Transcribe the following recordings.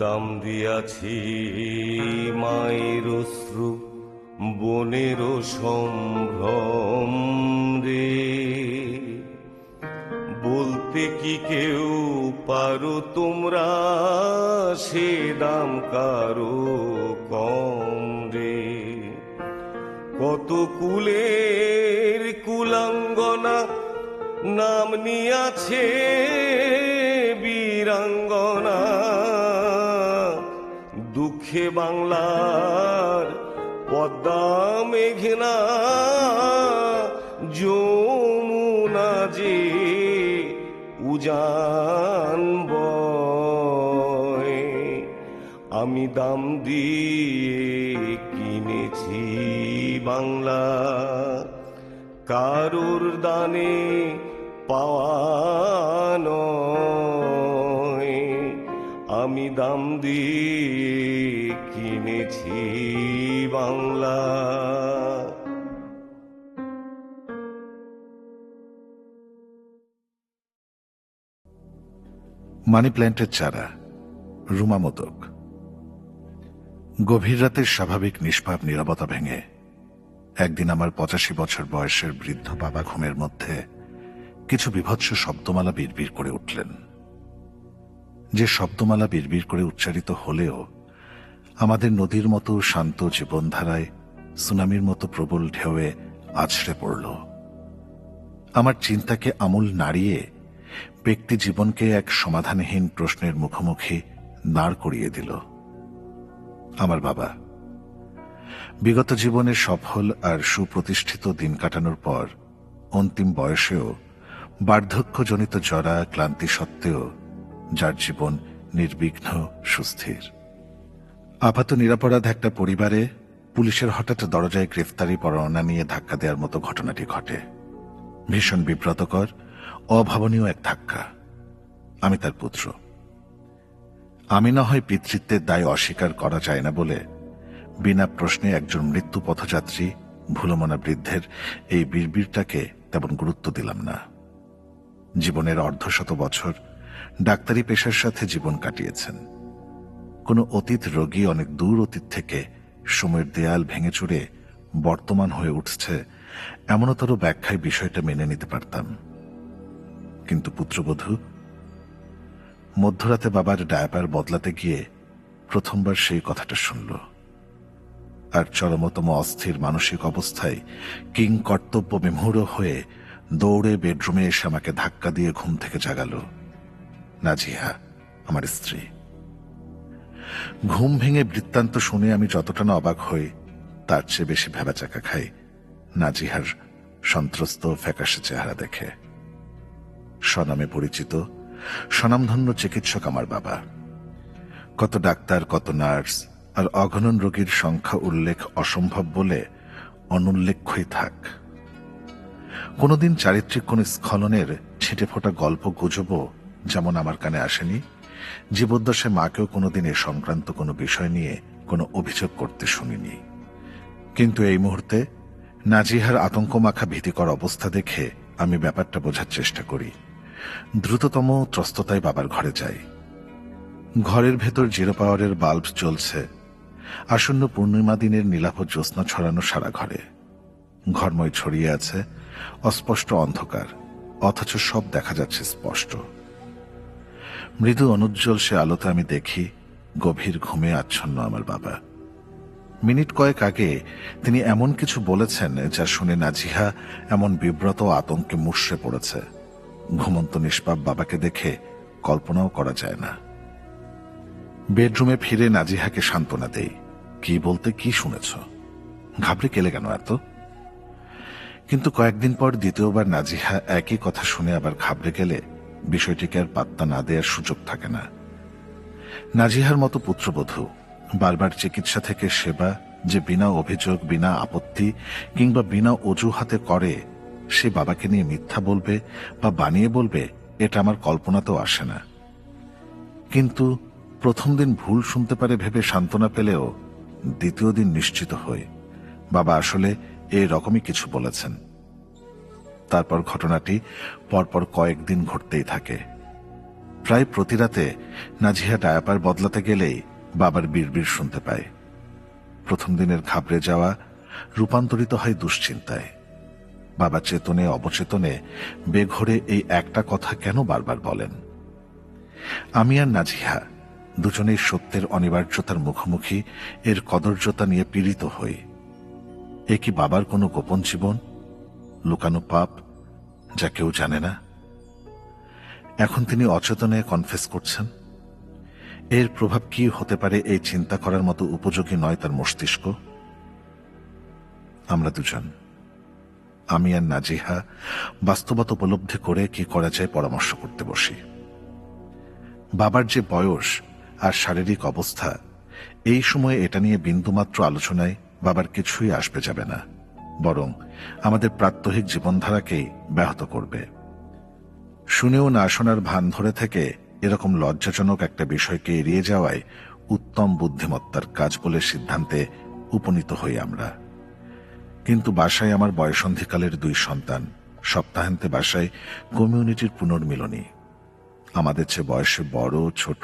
দাম দিয়াছি মায়ের অশ্রু বনের সম্ভ্রম রে, বলতে কি কেউ পারো তোমরা সে দাম কারো কম রে। কত কুলের কুলাঙ্গনা নাম নিয়াছে বীরাঙ্গনা, দুঃখে বাংলার পদ্মা মেঘনা যমুনা যে উজান বয়। আমি দাম দিয়ে কিনেছি বাংলা, কারুর দানে পাওয়া নয়। আমি দাম দিয়ে কিনেছি বাংলা। মানি প্ল্যান্টের চারা, রুমা মোদক। গভীর রাতের স্বাভাবিক নিষ্পাপ নীরবতা ভেঙে একদিন আমার 85 বছর বয়সের বৃদ্ধ বাবা ঘুমের মধ্যে কিছু বিভৎস শব্দমালা বিড়বিড় করে উঠলেন। যে শব্দমালা বিড়বিড় করে উচ্চারিত হলেও আমাদের নদীর মতো শান্ত জীবনধারায় সুনামির মতো প্রবল ঢেউয়ে আছড়ে পড়ল। আমার চিন্তাকে আমূল নাড়িয়ে ব্যক্তি জীবনকে এক সমাধানহীন প্রশ্নের মুখোমুখি দাঁড় করিয়ে দিল। আমার বাবা বিগত জীবনে সফল আর সুপ্রতিষ্ঠিত দিন কাটানোর পর অন্তিম বয়সেও বার্ধক্যজনিত জরা ক্লান্তি সত্ত্বেও যার জীবন নির্বিঘ্ন সুস্থির। আপাত নিরাপরাধ একটা পরিবারে পুলিশের হঠাৎ দরজায় গ্রেফতারি পরোয়ানা নিয়ে ধাক্কা দেওয়ার মতো ঘটনাটি ঘটে। ভীষণ বিব্রতকর, অভাবনীয় এক ধাক্কা। আমি তার পুত্র। আমি না হয় পিতৃত্বের দায় অস্বীকার করা যায় না বলে বিনা প্রশ্নে একজন মৃত্যু পথযাত্রী ভুলমনা বৃদ্ধের এই বিড়বিড়টাকে তেমন গুরুত্ব দিলাম না। জীবনের অর্ধশত বছর ডাক্তারি পেশার সাথে জীবন কাটিয়েছেন। কোন অতীত রোগী অনেক দূর অতীত থেকে সময়ের দেয়াল ভেঙে চুরে বর্তমান হয়ে উঠছে এমনতর ব্যাখ্যায় বিষয়টা মেনে নিতে পারতাম। কিন্তু পুত্রবধূ মধ্যরাতে বাবার ডায়াপার বদলাতে গিয়ে প্রথমবার সেই কথাটা শুনল, আর চরমতম অস্থির মানসিক অবস্থায় কিং কর্তব্য বিমূঢ় হয়ে দৌড়ে বেডরুমে এসে আমাকে ধাক্কা দিয়ে ঘুম থেকে জাগালো নাজিহা, আমার স্ত্রী। ঘুম ভেঙে বৃত্তান্ত শুনে আমি যতটা না অবাক হই তার চেয়ে বেশি ভেবাচাকা খাই নাজিহার সন্ত্রস্ত ফ্যাকাশে চেহারা দেখে। স্বনামে পরিচিত স্বনামধন্য চিকিৎসক আমার বাবা। কত ডাক্তার, কত নার্স আর অগণন রোগীর সংখ্যা উল্লেখ অসম্ভব বলে অনুল্লেখ্যই থাক। কোনদিন চারিত্রিক কোন স্খলনের ছিটে ফোটা গল্প গুজবও যেমন আমার কানে আসেনি, জীবদ্দশায় মাকেও কোনোদিন এ সংক্রান্ত কোনো বিষয় নিয়ে কোনো অভিযোগ করতে শুনিনি। কিন্তু এই মুহূর্তে নাজিহার আতঙ্কমাখা ভীতিকর অবস্থা দেখে আমি ব্যাপারটা বোঝার চেষ্টা করি। দ্রুততম ত্রস্ততায় বাবার ঘরে যাই। ঘরের ভেতর জিরো পাওয়ারের বাল্ব জ্বলছে। আসন্ন পূর্ণিমা দিনের নীলাভ জ্যোৎস্না ছড়ানো সারা ঘরে। ঘরময় ছড়িয়ে আছে অস্পষ্ট অন্ধকার, অথচ সব দেখা যাচ্ছে স্পষ্ট। মৃদু অনুজ্জ্বল সে আলোতে আমি দেখি গভীর ঘুমে আচ্ছন্ন আমার বাবা। মিনিট কয়েক আগে তিনি এমন কিছু বলেছেন যা শুনে নাজিহা এমন বিব্রত আতঙ্কে মুষড়ে পড়েছে। ঘুমন্ত নিষ্পাপ বাবাকে দেখে কল্পনাও করা যায় না। বেডরুমে ফিরে নাজিহাকে সান্ত্বনা দেই। কি বলতে কি শুনেছ? ঘাবড়ে গেলে কেন এত? কিন্তু কয়েকদিন পর দ্বিতীয়বার নাজিহা একই কথা শুনে আবার ঘাবড়ে গেলে বিষয়টিকে আর পাত্তা না দেওয়ার সুযোগ থাকে না। নাজিহার মতো পুত্রবধূ বারবার চিকিৎসা থেকে সেবা যে বিনা অভিযোগ, বিনা আপত্তি কিংবা বিনা অজুহাতে করে, সে বাবাকে নিয়ে মিথ্যা বলবে বা বানিয়ে বলবে, এটা আমার কল্পনাতেও আসে না। কিন্তু প্রথম দিন ভুল শুনতে পারে ভেবে সান্ত্বনা পেলেও দ্বিতীয় দিন নিশ্চিত হই বাবা আসলে এই রকমই কিছু বলেছেন। তারপর ঘটনাটি পরপর কয়েকদিন ঘটতেই থাকে। প্রায় প্রতি রাতে নাজিহা ডায়াপার বদলাতে গেলেই বাবার বিড়বিড় শুনতে পায়। প্রথম দিনের ঘাবড়ে যাওয়া রূপান্তরিত হয় দুশ্চিন্তায়। বাবা চেতনে অবচেতনে বেঘরে এই একটা কথা কেন বারবার বলেন? আমি আর নাজিহা দুজনেই সত্যের অনিবার্যতার মুখোমুখি, এর কদর্যতা নিয়ে পীড়িত হই। এ কি বাবার কোনো গোপন জীবন, লুকানো পাপ, যা কেউ জানে না? এখন তিনি অচেতনে কনফেস করছেন। এর প্রভাব কি হতে পারে এই চিন্তা করার মতো উপযোগী নয় তার মস্তিষ্ক। আমরা দুজন, আমি আর নাজিহা, বাস্তবতা উপলব্ধি করে কি করা যায় পরামর্শ করতে বসি। বাবার যে বয়স আর শারীরিক অবস্থা, এই সময়ে এটা নিয়ে বিন্দুমাত্র আলোচনায় বাবার কিছুই আসবে যাবে না, বরং আমাদের প্রাত্যহিক জীবনধারাকেই ব্যাহত করবে। শুনেও না শোনার ভান ধরে থেকে এরকম লজ্জাজনক একটা বিষয়কে এড়িয়ে যাওয়ায় উত্তম বুদ্ধিমত্তার কাজ বলে সিদ্ধান্তে উপনীত হই আমরা। কিন্তু বাসায় আমার বয়সন্ধিকালের 2 সন্তান, সপ্তাহান্তে বাসায় কমিউনিটির পুনর্মিলনী। আমাদের চেয়ে বয়সে বড় ছোট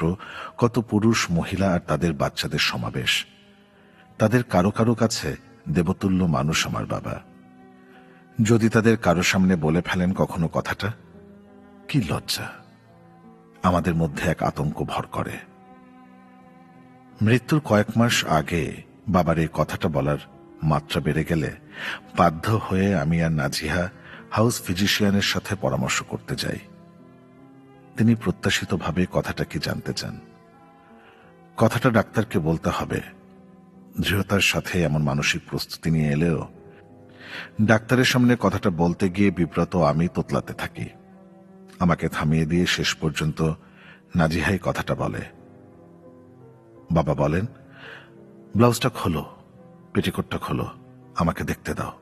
কত পুরুষ মহিলা আর তাদের বাচ্চাদের সমাবেশ। তাদের কারো কারো কাছে দেবতুল্য মানুষ আমার বাবা। যদি তাদের কারো সামনে বলে ফেলেন কখনো কথাটা, কি লজ্জা! আমাদের মধ্যে এক আতঙ্ক ভর করে। মৃত্যুর কয়েক মাস আগে বাবার এই কথাটা বলার মাত্রা বেড়ে গেলে বাধ্য হয়ে আমি আর নাজিহা হাউস ফিজিশিয়ানের সাথে পরামর্শ করতে যাই। তিনি প্রত্যাশিতভাবে কথাটা কি জানতে চান। কথাটা ডাক্তারকে বলতে হবে। দৃঢ়তার সাথে এমন মানসিক প্রস্তুতি নিয়ে এলেও ডাক্তারের সামনে কথাটা বলতে গিয়ে বিব্রত আমি তোতলাতে থাকি। আমাকে থামিয়ে দিয়ে শেষ পর্যন্ত নাজিহাই কথাটা বলে। বাবা বলেন, ব্লাউজটা খোলো, পেটিকোটটা খোলো, আমাকে দেখতে দাও।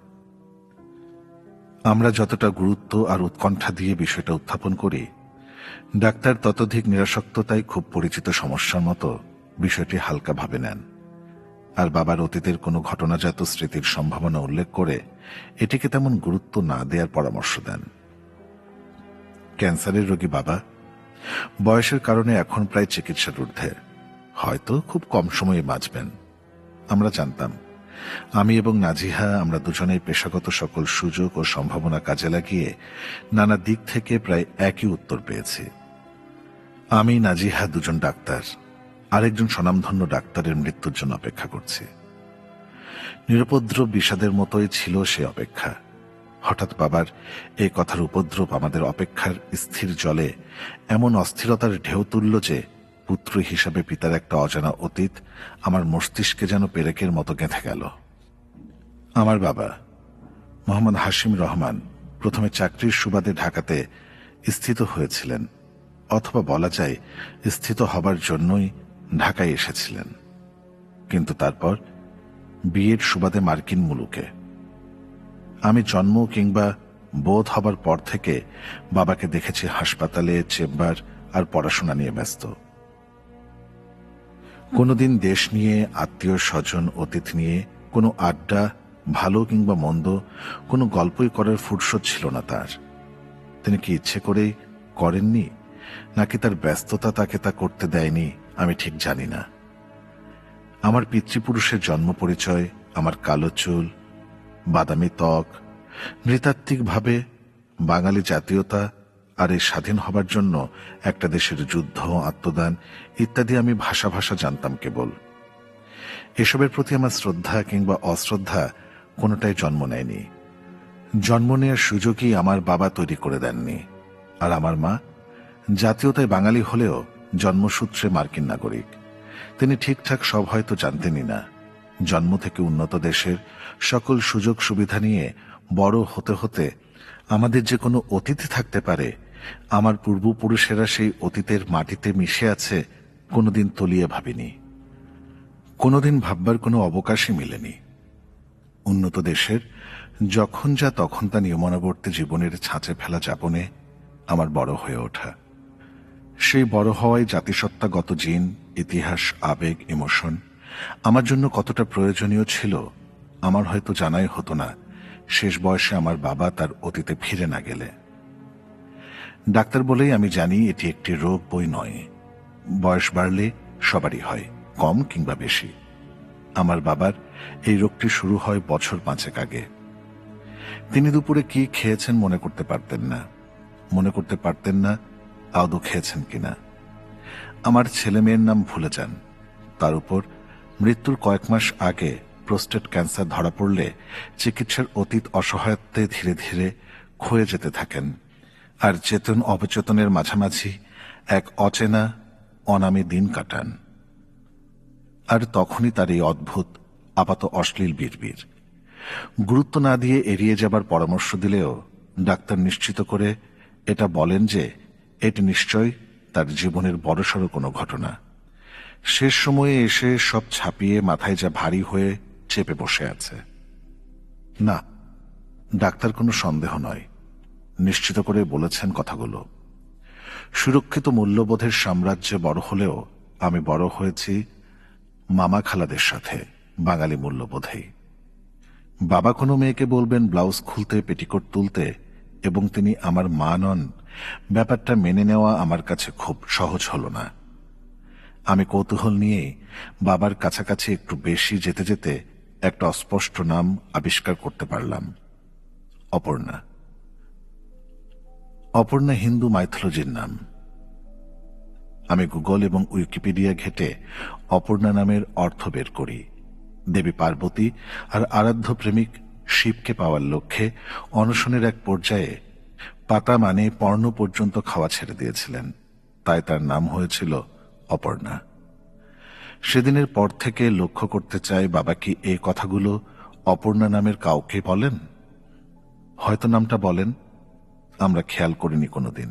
আমরা যতটা গুরুত্ব আর উৎকণ্ঠা দিয়ে বিষয়টা উত্থাপন করি, ডাক্তার ততোধিক নিরাসক্ততায় খুব পরিচিত সমস্যার মতো বিষয়টি হালকা ভাবে নেন, আর বাবার অতীতের কোনো ঘটনাজাত স্মৃতির সম্ভাবনা উল্লেখ করে এটিকে তেমন গুরুত্ব না দেওয়ার পরামর্শ দেন। ক্যান্সারের রোগী বাবা, বয়সের কারণে এখন প্রায় চিকিৎসার ঊর্ধ্বে, হয়তো খুব কম সময়ে বাঁচবেন। আমরা জানতাম। আমি এবং নাজিহা আমরা দুজনেই পেশাগত সকল সুযোগ ও সম্ভাবনা কাজে লাগিয়ে নানা দিক থেকে প্রায় একই উত্তর পেয়েছি। আমি নাজিহা দুজন ডাক্তার, আরেকজন স্বনামধন্য ডাক্তারের মৃত্যুর জন্য অপেক্ষা করছি। নিরুপদ্রব বিষাদের মতোই ছিল সে অপেক্ষা। হঠাৎ বাবার এই কথার উপদ্রব আমাদের অপেক্ষার স্থির জলে এমন অস্থিরতার ঢেউ তুলল যে পুত্র হিসাবে পিতার একটা অজানা অতীত আমার মস্তিষ্কে যেন পেরেকের মতো গেঁথে গেল। আমার বাবা মোহাম্মদ হাশিম রহমান প্রথমে চাকরির সুবাদে ঢাকাতে স্থিত হয়েছিলেন, অথবা বলা যায় স্থিত হবার জন্যই ঢাকায় এসেছিলেন। কিন্তু তারপর বিয়ের সুবাদে মার্কিন মুলুকে। আমি জন্ম কিংবা বোধ হবার পর থেকে বাবাকে দেখেছি হাসপাতালে, চেম্বার আর পড়াশোনা নিয়ে ব্যস্ত। কোনোদিন দেশ নিয়ে, আত্মীয় স্বজন অতীত নিয়ে কোনো আড্ডা, ভালো কিংবা মন্দ, কোনো গল্পই করার ফুরসত ছিল না তার। তিনি কি ইচ্ছে করেই করেননি, নাকি তার ব্যস্ততা তাকে তা করতে দেয়নি, আমি ঠিক জানি না। আমার পিতৃপুরুষের জন্ম পরিচয়, আমার কালো চুল, বাদামি ত্বক, নৃতাত্ত্বিকভাবে বাঙালি জাতীয়তা আর এই স্বাধীন হবার জন্য একটা দেশের যুদ্ধ, আত্মদান ইত্যাদি আমি ভাষা ভাষা জানতাম কেবল। এসবের প্রতি আমার শ্রদ্ধা কিংবা অশ্রদ্ধা কোনোটাই জন্ম নেয়নি। জন্ম নেওয়ার সুযোগই আমার বাবা তৈরি করে দেননি। আর আমার মা জাতীয়তায় বাঙালি হলেও জন্মসূত্রে মার্কিন নাগরিক। তিনি ঠিকঠাক সব হয়তো জানতেনই না। জন্ম থেকে উন্নত দেশের সকল সুযোগ সুবিধা নিয়ে বড় হতে হতে আমাদের যে কোনো অতীত থাকতে পারে, আমার পূর্বপুরুষেরা সেই অতীতের মাটিতে মিশে আছে, কোনোদিন তলিয়ে ভাবিনি। কোনোদিন ভাববার কোনো অবকাশই মিলেনি। উন্নত দেশের যখন যা তখন তা নিয়মানুবর্তী জীবনের ছাঁচে ফেলা যাপনে আমার বড় হয়ে ওঠা। সেই বড় হওয়ায় জাতিসত্তাগত জিন, ইতিহাস, আবেগ, ইমোশন আমার জন্য কতটা প্রয়োজনীয় ছিল আমার হয়তো জানাই হতো না শেষ বয়সে আমার বাবা তার অতীতে ফিরে না গেলে। ডাক্তার বলেই আমি জানি এটি একটি রোগ বই নয়। বয়স বাড়লে সবারই হয়, কম কিংবা বেশি। আমার বাবার এই রোগটি শুরু হয় বছর 5 আগে। তিনি দুপুরে কি খেয়েছেন মনে করতে পারতেন না আদৌ খেয়েছেন কিনা। আমার ছেলে মেয়ের নাম ভুলে যান। তার উপর মৃত্যুর কয়েক মাস আগে প্রোস্টেট ক্যান্সার ধরা পড়লে চিকিৎসার অতীত অসহায়ত্বে ধীরে ধীরে ক্ষয়ে যেতে থাকেন, আর চেতন অবচেতনের মাঝামাঝি এক অচেনা অনামে দিন কাটান। আর তখনই তার এই অদ্ভুত আপাত অশ্লীল বিড়বিড়। গুরুত্ব না দিয়ে এড়িয়ে যাবার পরামর্শ দিলেও ডাক্তার নিশ্চিত করে এটা বলেন যে এটি নিশ্চয় তার জীবনের বড়সড় কোনো ঘটনা। শেষ সময়ে এসে সব ছাপিয়ে মাথায় যা ভারী হয়ে চেপে বসে আছে। না, ডাক্তার কোনো সন্দেহ নয়, নিশ্চিত করে বলেছেন কথাগুলো। সুরক্ষিত মূল্যবোধের সাম্রাজ্যে বড় হলেও আমি বড় হয়েছি মামা খালাদের সাথে, বাঙালি মূল্যবোধেই। বাবা কোনো মেয়েকে বলবেন ব্লাউজ খুলতে, পেটিকোট তুলতে, এবং তিনি আমার মা নন, ব্যাপারটা মেনে নেওয়া আমার কাছে খুব সহজ হলো না। আমি কৌতূহল নিয়ে বাবার কাছাকাছি একটু বেশি যেতে যেতে একটা অস্পষ্ট নাম আবিষ্কার করতে পারলাম, অপর্ণা। অপর্ণা হিন্দু মাইথোলজির নাম। আমি গুগল এবং উইকিপিডিয়া ঘেটে অপর্ণা নামের অর্থ বের করি। দেবী পার্বতী আর আরাধ্য প্রেমিক শিবকে পাওয়ার লক্ষ্যে অনশনের এক পর্যায়ে পাতা মানে পর্ণ পর্যন্ত খাওয়া ছেড়ে দিয়েছিলেন, তাই তার নাম হয়েছিল অপর্ণা। সেদিনের পর থেকে লক্ষ্য করতে চাই বাবা কি এই কথাগুলো অপর্ণা নামের কাউকে বলেন। হয়তো নামটা বলেন, আমরা খেয়াল করিনি কোনোদিন।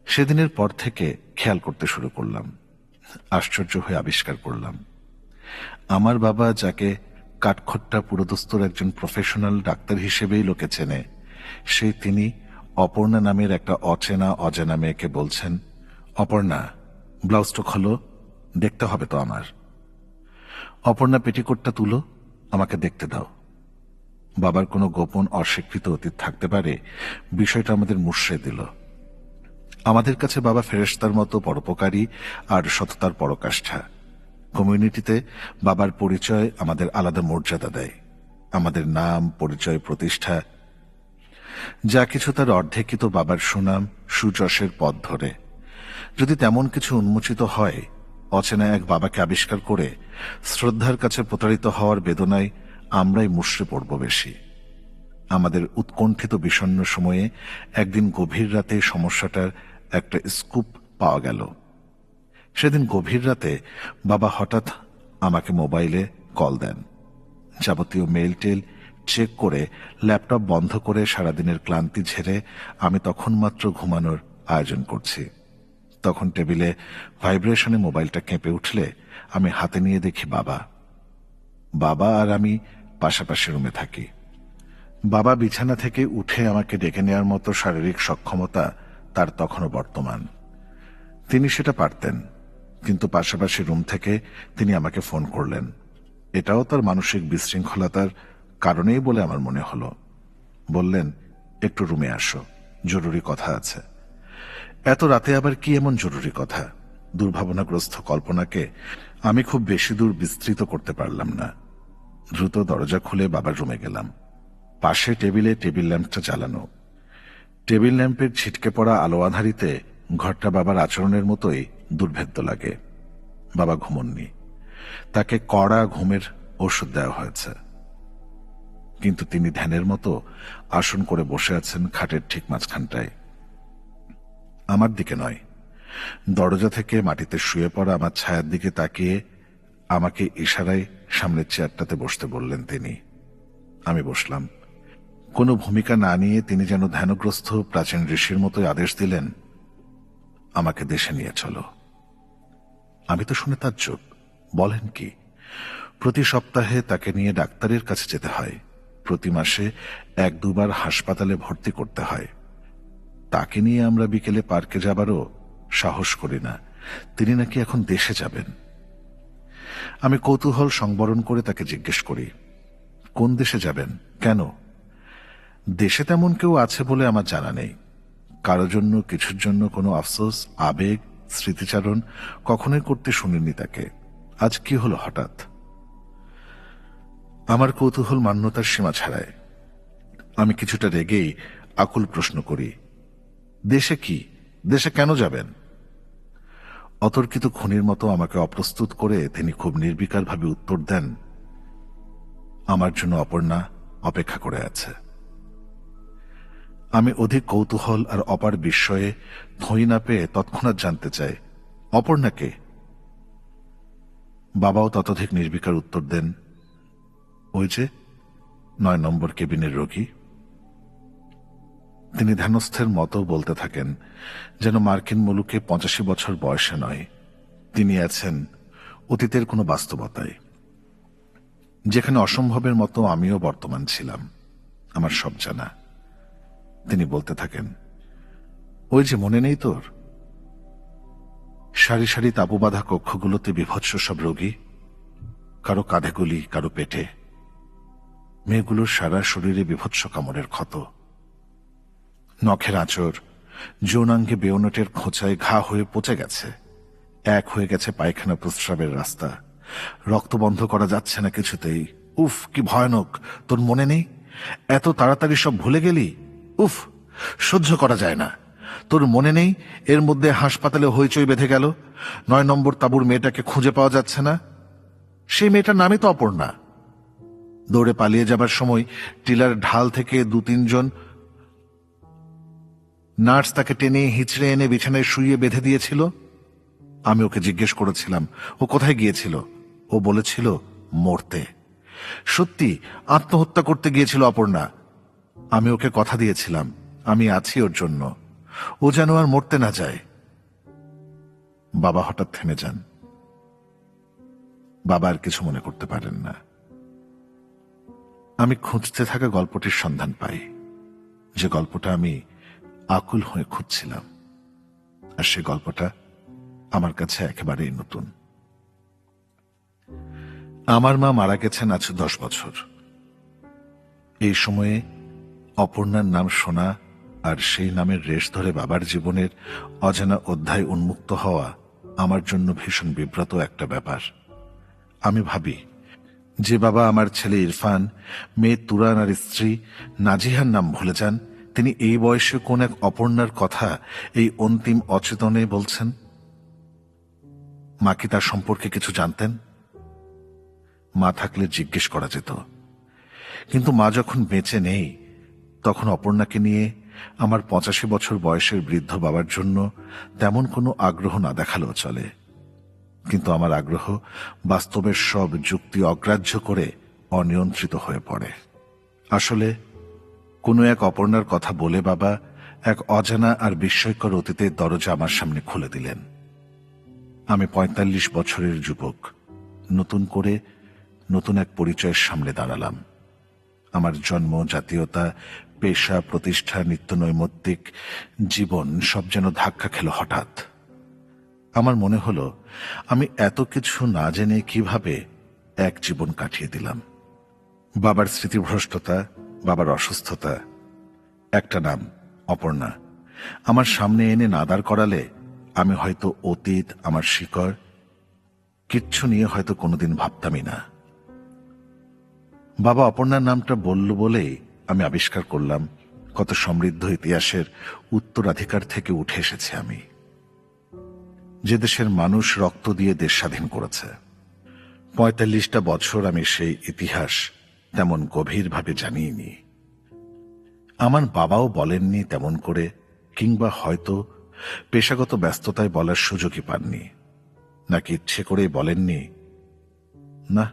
সেদিনের পর থেকে খেয়াল করতে শুরু করলাম। আশ্চর্য হয়ে আবিষ্কার করলাম আমার বাবা, যাকে কাঠখোট্টা পুরোদস্তুর একজন প্রফেশনাল ডাক্তার হিসেবেই লোকে চেনে, সেই তিনি অপর্ণা নামের একটা অজানা মেয়েকে বলছেন, অপর্ণা, ব্লাউজটা খোলো, দেখতে হবে তো আমার। অপর্ণা, পেটিকোটটা তুলো, আমাকে দেখতে দাও। বাবার কোনো গোপন অস্বীকৃত অতীত থাকতে পারে, বিষয়টা আমাদের মুষড়ে দিল। আমাদের কাছে বাবা ফেরেশতার মতো পরোপকারী আর সততার পরাকাষ্ঠা। কমিউনিটিতে বাবার পরিচয় আমাদের আলাদা মর্যাদা দেয়। আমাদের নাম, পরিচয়, প্রতিষ্ঠা যা কিছু তার অর্ধেকই তো বাবার সুনাম, সুযশের পথ ধরে। যদি তেমন কিছু উন্মোচিত হয়, অচেনা এক বাবাকে আবিষ্কার করে শ্রদ্ধার কাছে প্রতারিত হওয়ার বেদনায় আমরাই মুষড়ে পড়ব বেশি। আমাদের উৎকণ্ঠিত বিষণ্ণ সময়ে একদিন গভীর রাতে সমস্যাটার একটা স্কুপ পাওয়া গেল। সেদিন গভীর রাতে বাবা হঠাৎ আমাকে মোবাইলে কল দেন। যাবতীয় মেল টেল চেক করে ল্যাপটপ বন্ধ করে সারাদিনের ক্লান্তি ঝেড়ে আমি তখন মাত্র ঘুমানোর আয়োজন করছি। তখন টেবিলে ভাইব্রেশনে মোবাইলটা কেঁপে উঠলে আমি হাতে নিয়ে দেখি বাবা আর আমি পাশাপাশি রুমে থাকি। বাবা বিছানা থেকে উঠে আমাকে ডেকে নেওয়ার মতো শারীরিক সক্ষমতা তার তখনও বর্তমান। তিনি সেটা পারতেন, কিন্তু পাশাপাশি রুম থেকে তিনি আমাকে ফোন করলেন। এটাও তার মানসিক বিশৃঙ্খলতার কারণেই বলে আমার মনে হলো। বললেন, একটু রুমে আসো, জরুরি কথা আছে। এত রাতে আবার কি এমন জরুরি কথা? দুর্ভাবনাগ্রস্ত কল্পনাকে আমি খুব বেশি দূর বিস্তৃত করতে পারলাম না। দ্রুত দরজা খুলে বাবার রুমে গেলাম। পাশে টেবিলে টেবিল ল্যাম্পটা জ্বালানো। টেবিল ল্যাম্পের ছিটকে পড়া আলো আধারিতে ঘরটা বাবার আচরণের মতোই দুর্ভেদ্য লাগে। বাবা ঘুমননি, তাকে কড়া ঘুমের ওষুধ দেওয়া হয়েছে, কিন্তু তিনি ধ্যানের মতো আসন করে বসে আছেন খাটের ঠিক মাঝখানটায়। আমার দিকে নয়, দরজা থেকে মাটিতে শুয়ে পড়া আমার ছায়ার দিকে তাকিয়ে আমাকে ইশারায় সামনের চেয়ারটাতে বসতে বললেন তিনি। আমি বসলাম। কোনো ভূমিকা না নিয়ে তিনি যেন ধ্যানগ্রস্ত প্রাচীন ঋষির মতোই আদেশ দিলেন, আমাকে দেশে নিয়ে চলো। আমি তো শুনে তাজ্জব। বলেন কি? প্রতি সপ্তাহে তাকে নিয়ে ডাক্তারের কাছে যেতে হয়, প্রতি মাসে 1-2 বার হাসপাতালে ভর্তি করতে হয়। তাকে নিয়ে আমরা বিকেলে পার্কে যাবারও সাহস করি না। তিনি নাকি এখন দেশে যাবেন। আমি কৌতূহল সংবরণ করে তাকে জিজ্ঞেস করি, কোন দেশে যাবেন, কেন? দেশে তেমন কেউ আছে বলে আমার জানা নেই। কারো জন্য কিছুর জন্য কোনো আফসোস, আবেগ, স্মৃতিচারণ কখনোই করতে শুনিনি তাকে। আজ কি হলো হঠাৎ? আমার কৌতূহল মান্যতার সীমা ছাড়ায়। আমি কিছুটা রেগেই আকুল প্রশ্ন করি, দেশে কি? দেশে কেন যাবেন? অতর্কিত খুনির মতো আমাকে অপ্রস্তুত করে তিনি খুব নির্বিকারভাবে উত্তর দেন, আমার জন্য অপর্ণা অপেক্ষা করে আছে। আমি অধিক কৌতূহল আর অপার বিস্ময়ে থই না পেয়ে তৎক্ষণাৎ জানতে চাই, অপর্ণাকে? বাবাও ততোধিক নির্বিকার উত্তর দেন, ওই যে 9 নম্বর কেবিনের রোগী। তিনি ধ্যানস্থের মতো বলতে থাকেন, যেন মার্কিন মুলুকে 85 বছর বয়সে নয়, তিনি আছেন অতীতের কোনো বাস্তবতায়, যেখানে অসম্ভবের মতো আমিও বর্তমান ছিলাম। আমার সব জানা। তিনি বলতে থাকেন, ওই যে মনে নেই তোর, সারি সারি তাঁবুবাঁধা কক্ষগুলোতে বিভৎস সব রোগী, কারো কাঁধে গুলি, কারো পেটে, মেয়েগুলোর সারা শরীরে বিভৎস কামড়ের ক্ষত, নখের আঁচড়, যৌনাঙ্গে বেয়নেটের খোঁচায় ঘা হয়ে পচে গেছে, এক হয়ে গেছে পায়খানা প্রস্রাবের রাস্তা, রক্ত বন্ধ করা যাচ্ছে না কিছুতেই। উফ, কি ভয়ানক! তোর মনে নেই? এত তাড়াতাড়ি সব ভুলে গেলি? উফ, সহ্য করা যায় না। তোর মনে নেই এর মধ্যে হাসপাতালে হইচই বেঁধে গেল, 9 নম্বর তাঁবুর মেয়েটাকে খুঁজে পাওয়া যাচ্ছে না? সেই মেয়েটার নামই তো অপর্ণা। দৌড়ে পালিয়ে যাবার সময় টিলার ঢাল থেকে 2-3 জন নার্স তাকে টেনে হিচড়ে এনে বিছানায় শুইয়ে বেঁধে দিয়েছিল। আমি ওকে জিজ্ঞেস করেছিলাম ও কোথায় গিয়েছিল। ও বলেছিল মরতে। সত্যি আত্মহত্যা করতে গিয়েছিল অপর্ণা। আমি ওকে কথা দিয়েছিলাম আমি আছি ওর জন্য, ও যেন আর মরতে না যায়। বাবা হঠাৎ থেমে যান। বাবা আর কিছু মনে করতে পারেন না। আমি খুঁজতে থাকা গল্পটির সন্ধান পাই, যে গল্পটা আমি আকুল হয়ে খুঁজছিলাম, আর সে গল্পটা আমার কাছে একেবারেই নতুন। আমার মা মারা গেছেন আজ 10 বছর। এই সময়ে অপর্ণার নাম শোনা আর সেই নামের রেশ ধরে বাবার জীবনের অজানা অধ্যায় উন্মুক্ত হওয়া আমার জন্য ভীষণ বিব্রত একটা ব্যাপার। আমি ভাবি, যে বাবা আমার ছেলে ইরফান, মেয়ে তুরান আর স্ত্রী নাজিহার নাম ভুলে যান, তিনি এই বয়সে কোন এক অপর্ণার কথা এই অন্তিম অচেতনে বলছেন। মা কি তার সম্পর্কে কিছু জানতেন? মা থাকলে জিজ্ঞেস করা যেত, কিন্তু মা যখন বেঁচে নেই, তখন অপর্ণাকে নিয়ে আমার 85 বছর বয়সের বৃদ্ধ বাবার জন্য তেমন কোনো আগ্রহ না দেখালেও চলে। কিন্তু আমার আগ্রহ বাস্তবের সব যুক্তি অগ্রাহ্য করে অনিয়ন্ত্রিত হয়ে পড়ে। আসলে কোনো এক অপর্ণার কথা বলে বাবা এক অজানা আর বিস্ময়কর অতীতের দরজা আমার সামনে খুলে দিলেন। আমি 45 বছরের যুবক, নতুন করে নতুন এক পরিচয়ের সামনে দাঁড়ালাম। আমার জন্ম, জাতীয়তা, পেশা, প্রতিষ্ঠা, নিত্য নৈমিত্তিক জীবন সব যেন ধাক্কা খেল হঠাৎ। আমার মনে হলো আমি এত কিছু না জেনে কিভাবে এক জীবন কাটিয়ে দিলাম। বাবার স্মৃতিভ্রষ্টতা, বাবার অসুস্থতা, একটা নাম অপর্ণা আমার সামনে এনে না দাঁড় করালে আমি হয়তো অতীত, আমার শিকড় কিচ্ছু নিয়ে হয়তো কোনোদিন ভাবতামই না। বাবা অপর্ণার নামটা বলল বলেই আমি আবিষ্কার করলাম কত সমৃদ্ধ ইতিহাসের উত্তরাধিকার থেকে উঠে এসেছে আমি, যে দেশের মানুষ রক্ত দিয়ে দেশ স্বাধীন করেছে। 45টা বছর আমি সেই ইতিহাস তেমন গভীরভাবে জানিইনি। আমার বাবাও বলেননি তেমন করে, কিংবা হয়তো পেশাগত ব্যস্ততায় বলার সুযোগই পাননি, নাকি ইচ্ছে করেই বলেননি। না,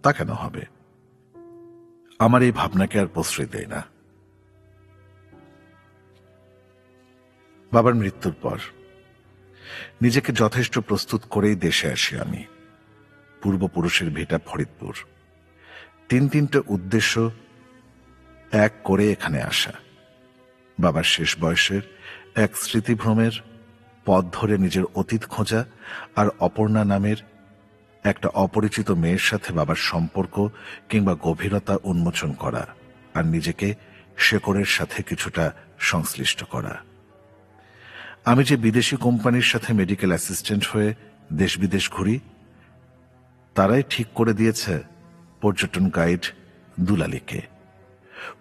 তা কেন হবে? আমার এই ভাবনাকে আর প্রশ্রয় দেয় না। বাবার মৃত্যুর পর নিজেকে যথেষ্ট প্রস্তুত করেই দেশে আসি আমি। পূর্বপুরুষের ভিটা ফরিদপুর। 3-3টে উদ্দেশ্য এক করে এখানে আসা। বাবার শেষ বয়সের এক স্মৃতিভ্রমের পথ ধরে নিজের অতীত খোঁজা, আর অপর্ণা নামের একটা অপরিচিত মেয়ের সাথে বাবার সম্পর্ক কিংবা গভীরতা উন্মোচন করা, আর নিজেকে শেকড়ের সাথে কিছুটা সংশ্লিষ্ট করা। আমি যে বিদেশি কোম্পানির সাথে মেডিকেল অ্যাসিস্ট্যান্ট হয়ে দেশ বিদেশ ঘুরি, তারাই ঠিক করে দিয়েছে পর্যটন গাইড দুলালীকে,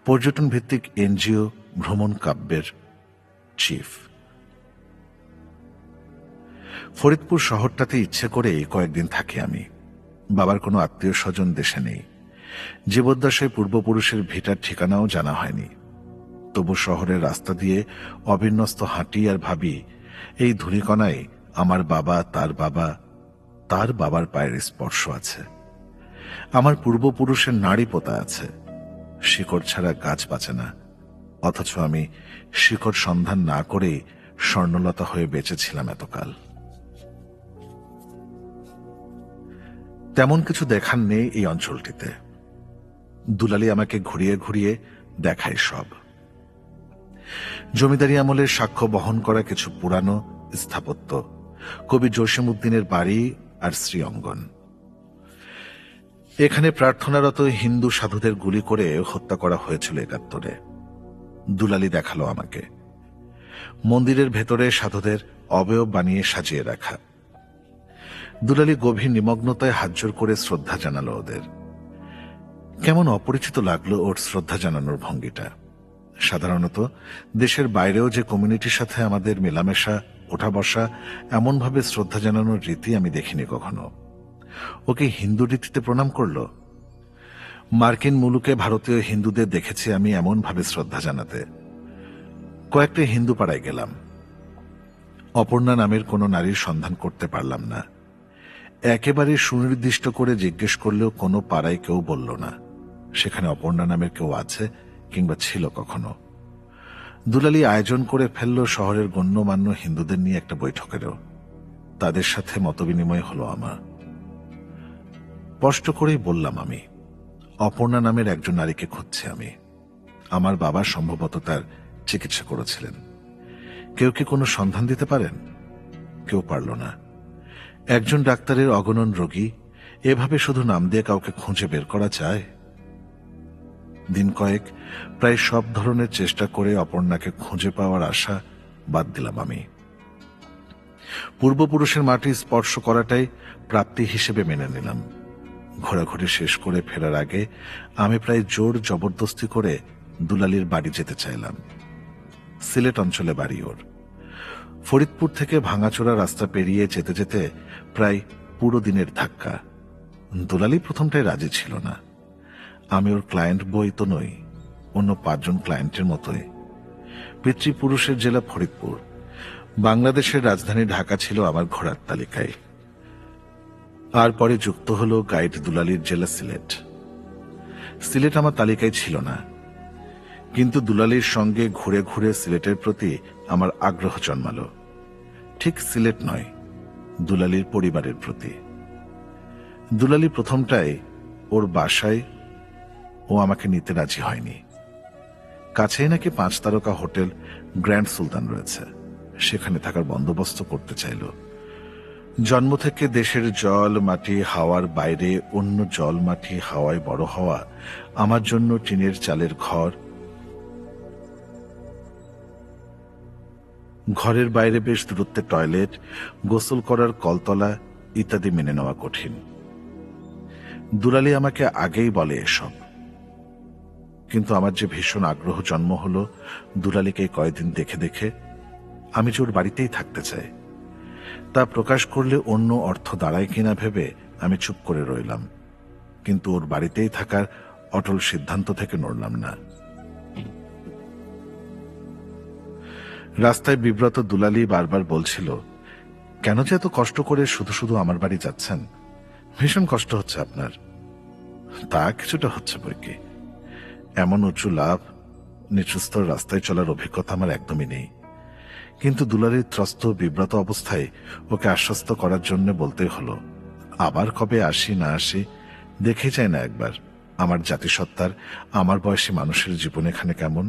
পর্যটন ভিত্তিক এনজিও ভ্রমণ কাব্যের চিফ। ফরিদপুর শহরটাতে ইচ্ছে করে কয়েকদিন থাকি আমি। বাবার কোনো আত্মীয় স্বজন দেশে নেই। জীবদ্দশায় পূর্বপুরুষের ভিটার ঠিকানাও জানা হয়নি। তবু শহরের রাস্তা দিয়ে অবিন্যস্ত হাঁটি আর ভাবি, এই ধূলিকণায় আমার বাবা, তার বাবার পায়ের স্পর্শ আছে। আমার পূর্বপুরুষের নাড়ি পোতা আছে। শিকড় ছাড়া গাছ বাঁচে না, অথচ আমি শিকড় সন্ধান না করেই স্বর্ণলতা হয়ে বেঁচেছিলাম এতকাল। তেমন কিছু দেখার নেই এই অঞ্চলটিতে। দুলালী আমাকে ঘুরিয়ে ঘুরিয়ে দেখায় সব। জমিদারি আমলের সাক্ষ্য বহন করা কিছু পুরানো স্থাপত্য, কবি জসিমউদ্দিনের বাড়ি আর শ্রী অঙ্গন। এখানে প্রার্থনারত হিন্দু সাধুদের গুলি করে হত্যা করা হয়েছিল ৭১-এ। দুলালী দেখালো আমাকে মন্দিরের ভেতরে সাধুদের অবয়ব বানিয়ে সাজিয়ে রাখা। দুলালী গভীর নিমগ্নতায় হাতজোড় করে শ্রদ্ধা জানালো ওদের। কেমন অপরিচিত লাগলো ওর শ্রদ্ধা জানানোর ভঙ্গিটা। সাধারণত দেশের বাইরেও যে কমিউনিটির সাথে আমাদের মেলামেশা, ওঠা বসা, এমনভাবে শ্রদ্ধা জানানোর রীতি আমি দেখিনি কখনো। ওকে হিন্দু রীতিতে প্রণাম করলো। মার্কিন মুলুকে ভারতীয় হিন্দুদের দেখেছি আমি এমনভাবে শ্রদ্ধা জানাতে। কয়েকটা হিন্দু পাড়ায় গেলাম। অপর্ণা নামের কোনো নারীর সন্ধান করতে পারলাম না। একেবারে সুনির্দিষ্ট করে জিজ্ঞেস করলেও কোনো পাড়ায় কেউ বলল না সেখানে অপর্ণা নামের কেউ আছে কিংবা ছিল কখনো। দুলালী আয়োজন করে ফেলল শহরের গণ্যমান্য হিন্দুদের নিয়ে একটা বৈঠকেরও। তাদের সাথে মতবিনিময় হলো আমার। স্পষ্ট করেই বললাম আমি, অপর্ণা নামের একজন নারীকে খুঁজছি আমি। আমার বাবা সম্ভবত তার চিকিৎসা করেছিলেন। কেউ কি কোনো সন্ধান দিতে পারেন? কেউ পারল না। একজন ডাক্তারের অগণন রোগী, এভাবে শুধু নাম দিয়ে কাউকে খুঁজে বের করা যায়? দিন কয়েক প্রায় সব ধরনের চেষ্টা করে অপর্ণাকে খুঁজে পাওয়ার আশা বাদ দিলাম আমি। পূর্বপুরুষের মাটি স্পর্শ করাটাই প্রাপ্তি হিসেবে মেনে নিলাম। ঘোরাঘুরি শেষ করে ফেরার আগে আমি প্রায় জোর জবরদস্তি করে দুলালীর বাড়ি যেতে চাইলাম। সিলেট অঞ্চলে বাড়ি ওর। ফরিদপুর থেকে ভাঙাচোরা রাস্তা পেরিয়ে যেতে যেতে প্রায় পুরো দিনের ধাক্কা। দুলালী প্রথমটাই রাজি ছিল না। আমি ওর ক্লায়েন্ট বই তো নই, অন্য ৫ জন ক্লায়েন্টের মতোই। পিতৃপুরুষের জেলা ফরিদপুর, বাংলাদেশের রাজধানী ঢাকা ছিল আমার ঘোরার তালিকায়। আর পরে যুক্ত হলো গাইড দুলালীর জেলা সিলেট। সিলেট আমার তালিকায় ছিল না, কিন্তু দুলালীর সঙ্গে ঘুরে ঘুরে সিলেটের প্রতি আমার আগ্রহ জন্মালো। ঠিক সিলেট নয়, দুলালীর পরিবারের প্রতি। দুলালী প্রথমটায় ওর বাসায় ও আমাকে নিতে রাজি হয়নি। কাছেই নাকি ৫ তারকা হোটেল গ্র্যান্ড সুলতান রয়েছে, সেখানে থাকার বন্দোবস্ত করতে চাইল। জন্ম থেকে দেশের জল মাটি হাওয়ার বাইরে অন্য জল মাটি হাওয়ায় বড় হওয়া আমার জন্য টিনের চালের ঘরের বাইরে বেশ দূরত্বে টয়লেট, গোসল করার কলতলা ইত্যাদি মেনে নেওয়া কঠিন। দুলালী আমাকে আগেই বলে এসব, কিন্তু আমার যে ভীষণ আগ্রহ জন্ম হলো দুলালীকে কয়েকদিন দেখে দেখে। আমি যে ওর বাড়িতেই থাকতে চাই, তা প্রকাশ করলে অন্য অর্থ দাঁড়ায় কিনা ভেবে আমি চুপ করে রইলাম, কিন্তু ওর বাড়িতেই থাকার অটল সিদ্ধান্ত থেকে নড়লাম না। রাস্তায় বিব্রত দুলালী বারবার বলছিল, কেন যে এত কষ্ট করে শুধু শুধু আমার বাড়ি যাচ্ছেন? ভীষণ কষ্ট হচ্ছে আপনার। তা কিছুটা হচ্ছে বইকি। এমন উঁচু লাভ নিচুস্তর রাস্তায় চলার অভিজ্ঞতা আমার একদমই নেই। কিন্তু দুলালীর ত্রস্ত বিব্রত অবস্থায় ওকে আশ্বস্ত করার জন্য বলতে হলো, আবার কবে আসি না আসি দেখে যায় না একবার আমার জাতিসত্তার, আমার বয়সী মানুষের জীবন এখানে কেমন।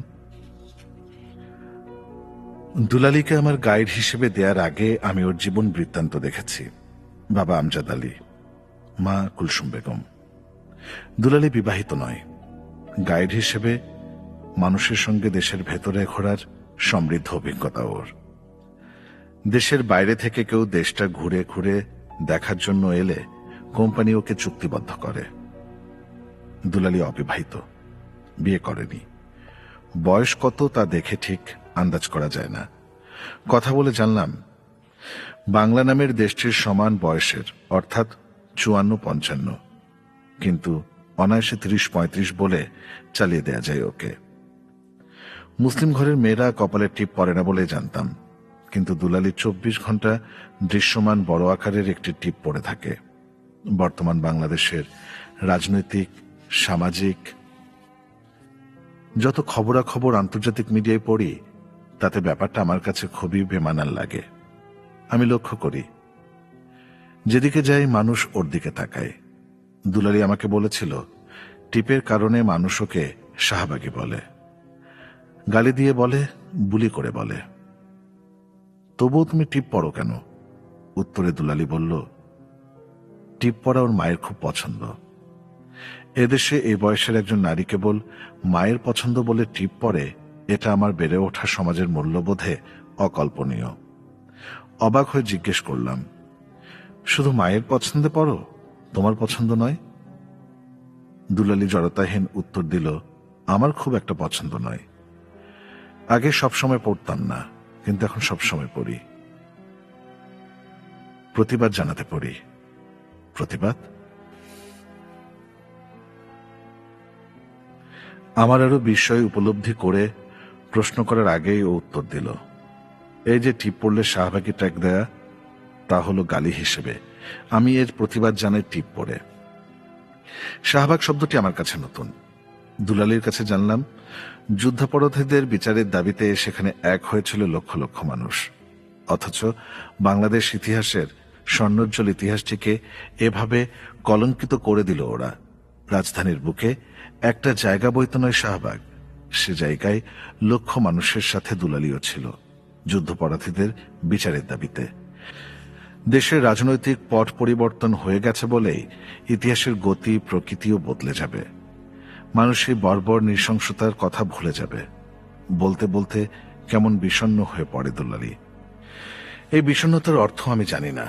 দুলালীকে আমার গাইড হিসেবে দেওয়ার আগে আমি ওর জীবন বৃত্তান্ত দেখেছি। বাবা আমজাদ আলী, মা কুলসুম বেগম। দুলালী বিবাহিত নয়। গাইড হিসেবে মানুষের সঙ্গে দেশের ভেতরে ঘোরার সমৃদ্ধ অভিজ্ঞতা ওর। দেশের বাইরে থেকে কেউ দেশটা ঘুরে ঘুরে দেখার জন্য এলে কোম্পানি ওকে চুক্তিবদ্ধ করে। দুলালী অবিবাহিত, বিয়ে করেনি। বয়স কত তা দেখে ঠিক আন্দাজ করা যায় না। কথা বলে জানলাম বাংলা নামের দেশটির সমান বয়সের, অর্থাৎ 54-55, কিন্তু অনায়াসে 30-35 বলে চালিয়ে দেয়া যায় ওকে। মুসলিম ঘরের মেয়েরা কপালে টিপ পরে না বলে জানতাম, কিন্তু দুলালী 24 ঘন্টা দৃশ্যমান বড় আকারের একটি টিপ পরে থাকে। বর্তমান বাংলাদেশের রাজনৈতিক, সামাজিক যত খবরাখবর আন্তর্জাতিক মিডিয়ায় পড়ি, তাতে ব্যাপারটা আমার কাছে খুবই বেমানান লাগে। আমি লক্ষ্য করি যেদিকে যাই মানুষ ওর দিকে তাকায়। দুলালী আমাকে বলেছিল টিপের কারণে মানুষ ওকে শাহবাগী বলে, গালি দিয়ে বলে, বুলি করে বলে। তবুও তুমি টিপ পরো কেন? উত্তরে দুলালী বলল, টিপ পরা ওর মায়ের খুব পছন্দ। এদেশে এই বয়সের একজন নারী কেবল মায়ের পছন্দ বলে টিপ পরে, এটা আমার বেড়ে ওঠা সমাজের মূল্যবোধে অকল্পনীয়। অবাক হয়ে জিজ্ঞেস করলাম, শুধু মায়ের পছন্দে পড়ো, তোমার পছন্দ নয়? দুলালী জড়তাহীন উত্তর দিল, আমার খুব একটা পছন্দ নয়। আগে সবসময় পড়তাম না, কিন্তু এখন সবসময় পড়ি। প্রতিবাদ জানাতে পড়ি। প্রতিবাদ? আমার আরো বিষয় উপলব্ধি করে প্রশ্ন করার আগেই ও উত্তর দিল, এই যে টিপ পড়লে শাহবাগী ট্যাগ দেয়া, তা হলো গালি হিসেবে। আমি এর প্রতিবাদ জানাই টিপ পড়ে। শাহবাগ শব্দটি আমার কাছে নতুন। দুলালীর কাছে জানলাম যুদ্ধাপরাধীদের বিচারের দাবিতে সেখানে এক হয়েছিল লক্ষ লক্ষ মানুষ, অথচ বাংলাদেশ ইতিহাসের স্বর্ণোজ্জ্বল ইতিহাসটিকে এভাবে কলঙ্কিত করে দিল ওরা। রাজধানীর বুকে একটা জায়গা বইতে নয় শাহবাগ, সে জায়গায় লক্ষ মানুষের সাথে দুলালীও ছিল, যুদ্ধাপরাধীদের বিচারের দাবিতে। দেশের রাজনৈতিক পট পরিবর্তন হয়ে গেছে বলেই ইতিহাসের গতি প্রকৃতিও বদলে যাবে। মানুষ এই বর্বর নৃশংসতার কথা ভুলে যাবে। বলতে বলতে কেমন বিষণ্ণ হয়ে পড়ে দুলালী। এই বিষণ্ণতার অর্থ আমি জানি না,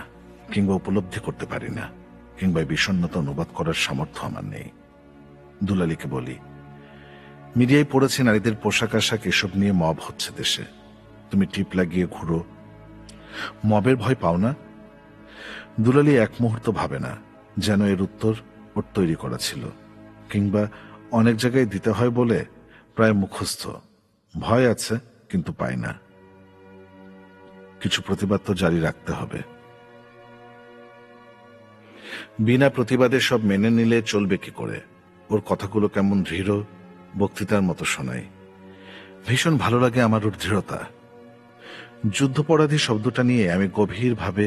কিংবা উপলব্ধি করতে পারি না, কিংবা এই বিষণ্ণতা অনুবাদ করার সামর্থ্য আমার নেই। দুলালীকে বলি, মিডিয়ায় পড়েছে নারীদের পোশাক আশাক এসব নিয়ে মব হচ্ছে দেশে, তুমি টিপ লাগিয়ে ঘুরো, মবের ভয় পাও না? দুলালী এক মুহূর্ত ভাবে না, যেন এর উত্তর ওর তৈরি করা ছিল, কিংবা অনেক জায়গায় দিতে হয় বলে প্রায় মুখস্থ। ভয় আছে, কিন্তু পায় না। কিছু প্রতিবাদ তো জারি রাখতে হবে। বিনা প্রতিবাদে সব মেনে নিলে চলবে কি করে? ওর কথাগুলো কেমন দৃঢ়, বক্তৃতার মতো শোনায়। ভীষণ ভালো লাগে আমার ওর দৃঢ়তা। যুদ্ধাপরাধী শব্দটা নিয়ে আমি গভীরভাবে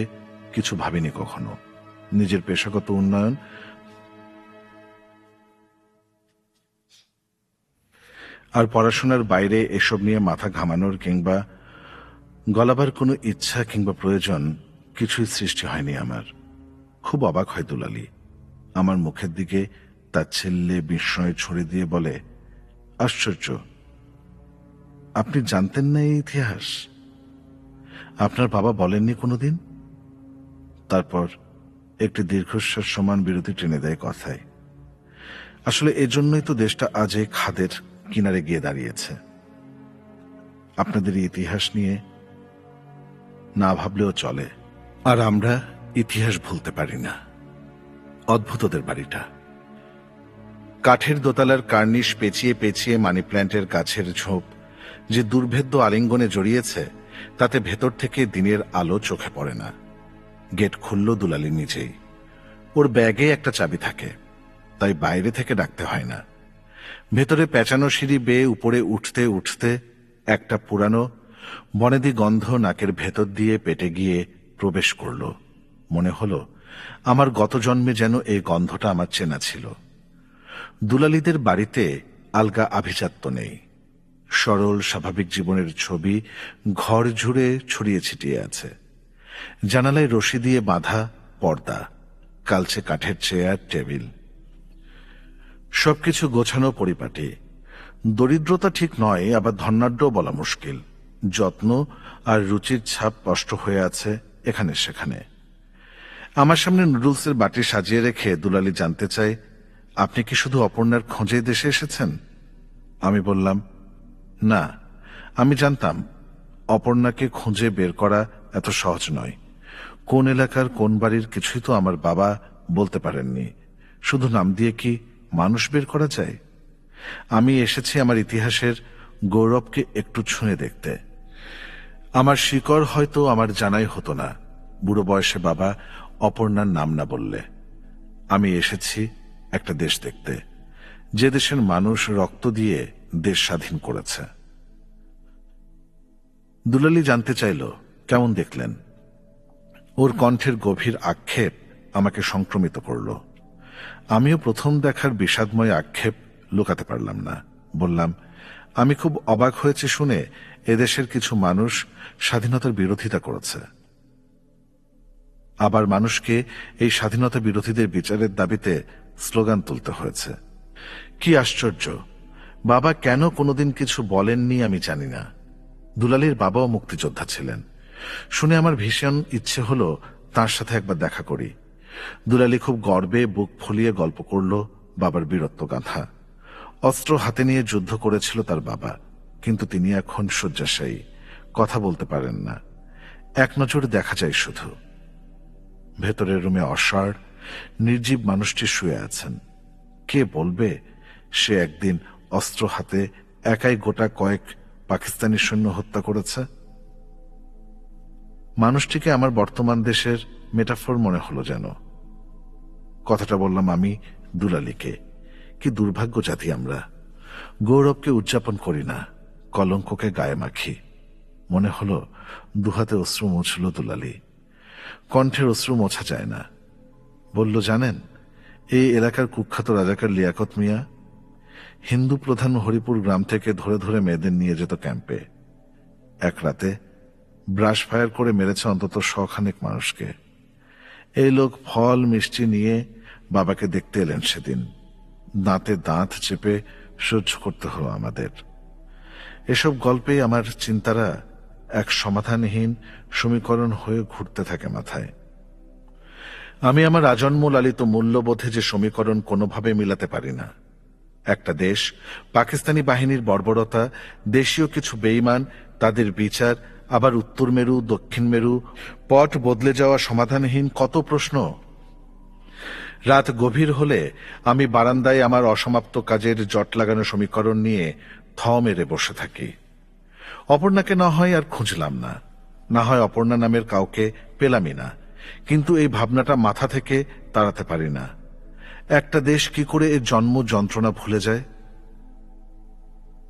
কিছু ভাবিনি কখনো। নিজের পেশাগত উন্নয়ন আর পড়াশোনার বাইরে এসব নিয়ে মাথা ঘামানোর কিংবা গলাবার কোনো ইচ্ছা কিংবা প্রয়োজন কিছুই সৃষ্টি হয়নি আমার। খুব অবাক হয় দুলালী। আমার মুখের দিকে তাচ্ছিল্যে বিস্ময় ছড়িয়ে দিয়ে বলে, আশ্চর্য, আপনি জানতেন না এই ইতিহাস? আপনার বাবা বলেননি কোনোদিন? তারপর একটি দীর্ঘশ্বাস সমান বিরতি টেনে দেয় কথায়। আসলে এজন্যই তো দেশটা আজ এই খাদের কিনারে গিয়ে দাঁড়িয়েছে। আপনাদের ইতিহাস নিয়ে না ভাবলেও চলে, আর আমরা ইতিহাস ভুলতে পারি না। অদ্ভুত ওদের বাড়িটা। কাঠের দোতলার কার্নিশ পেঁচিয়ে পেঁচিয়ে মানি প্ল্যান্টের গাছের ঝোপ যে দুর্ভেদ্য আলিঙ্গনে জড়িয়েছে, তাতে ভেতর থেকে দিনের আলো চোখে পড়ে না। গেট খুলল দুলালী নিজেই। ওর ব্যাগে একটা চাবি থাকে, তাই বাইরে থেকে ডাকতে হয় না। ভেতরে পেঁচানো সিঁড়ি বেয়ে উপরে উঠতে উঠতে একটা পুরানো বনেদি গন্ধ নাকের ভেতর দিয়ে পেটে গিয়ে প্রবেশ করল। মনে হলো আমার গত জন্মে যেন এই গন্ধটা আমার চেনা ছিল। দুলালীদের বাড়িতে আলগা আভিজাত্য নেই। সরল স্বাভাবিক জীবনের ছবি ঘর জুড়ে ছড়িয়ে ছিটিয়ে আছে। জানালায় রশি দিয়ে বাঁধা পর্দা, কালচে কাঠের চেয়ার টেবিল, সবকিছু গোছানো পরিপাটি। দরিদ্রতা ঠিক নয়, আবার ধনাঢ্য বলা মুশকিল। যত্ন আর রুচির ছাপ স্পষ্ট হয়ে আছে এখানে সেখানে। আমার সামনে নুডলসের বাটি সাজিয়ে রেখে দুলালী জানতে চায়, আপনি কি শুধু অপর্ণার খোঁজে দেশে এসেছেন? আমি বললাম, না, আমি জানতাম অপর্ণাকে খুঁজে বের করা এত সহজ নয়। কোন এলাকার কোন বাড়ির কিছুই তো আমার বাবা বলতে পারেননি। শুধু নাম দিয়ে কি মানুষ বের করা যায়? আমি এসেছি আমার ইতিহাসের গৌরবকে একটু ছুঁয়ে দেখতে। আমার শিকড় হয়তো আমার জানাই হতো না বুড়ো বয়সে বাবা অপর্ণার নাম না বললে। আমি এসেছি একটা দেশ দেখতে, যে দেশের মানুষ রক্ত দিয়ে দেশ স্বাধীন করেছে। দুলালী জানতে চাইল, কেমন দেখলেন? ওর কণ্ঠের গভীর আক্ষেপ আমাকে সংক্রমিত করল। আমিও প্রথম দেখার বিষাদময় আক্ষেপ লুকাতে পারলাম না। বললাম, আমি খুব অবাক হয়েছি শুনে এদেশের কিছু মানুষ স্বাধীনতার বিরোধিতা করেছে। আবার মানুষকে এই স্বাধীনতা বিরোধীদের বিচারের দাবিতে স্লোগান তুলতে হয়েছে। কি আশ্চর্য! বাবা কেন কোনোদিন কিছু বলেননি আমি জানি না। দুলালীর বাবাও মুক্তিযোদ্ধা ছিলেন। শুনে আমার ভীষণ ইচ্ছে হলো তার সাথে একবার দেখা করি। দুলালী খুব গর্বে বুক ফুলিয়ে গল্প করল বাবার বীরত্ব গাথা। অস্ত্র হাতে নিয়ে যুদ্ধ করেছিল তার বাবা, কিন্তু তিনি এখন শয্যাশায়ী, কথা বলতে পারেন না। এক নজর দেখা যায় শুধু। ভেতরের রুমে অসাড় নির্জীব মানুষটি শুয়ে আছেন। কে বলবে সে একদিন অস্ত্র হাতে একাই গোটা কয়েক পাকিস্তানি সৈন্য হত্যা করেছে? মানুষটিকে আমার বর্তমান দেশের মেটাফর মনে হলো যেন। কথাটা বললাম আমি দুলালীকে। কি দুর্ভাগ্য জাতি আমরা! গৌরবকে উদযাপন করি না, কলঙ্ককে গায়ে মাখি। মনে হলো দুহাতে অশ্রু মুছল দুলালী। কণ্ঠের অশ্রু মোছা যায় না। বলল, জানেন, এই এলাকার কুখ্যাত রাজাকার লিয়াকত মিয়া হিন্দু প্রধান হরিপুর গ্রাম থেকে ধরে ধরে মেয়েদের নিয়ে যেত ক্যাম্পে। এক রাতে ব্রাশ ফায়ার করে মেরেছে অন্তত 100 মানুষকে। এই লোক ফল মিষ্টি নিয়ে বাবাকে দেখতে এলেন সেদিন। দাঁতে দাঁত চেপে সহ্য করতে হলো আমাদের। এসব গল্পে আমার চিন্তারা এক সমাধানহীন সমীকরণ হয়ে ঘুরতে থাকে মাথায়। আমি আমার আজন্ম লালিত মূল্যবোধে যে সমীকরণ কোনোভাবে মিলাতে পারি না। একটা দেশ, পাকিস্তানি বাহিনীর বর্বরতা, দেশীয় কিছু বেঈমান, তাদের বিচার, আবার উত্তর মেরু, দক্ষিণ মেরু, পট বদলে যাওয়া সমাধানহীন কত প্রশ্ন। রাত গভীর হলে আমি বারান্দায় আমার অসমাপ্ত কাজের জট লাগানো সমীকরণ নিয়ে থ মেরে বসে থাকি। অপর্ণাকে না হয় আর খুঁজলাম না, না হয় অপর্ণা নামের কাউকে পেলামই না, কিন্তু এই ভাবনাটা মাথা থেকে তাড়াতে পারি না। একটা দেশ কি করে এর জন্ম যন্ত্রণা ভুলে যায়?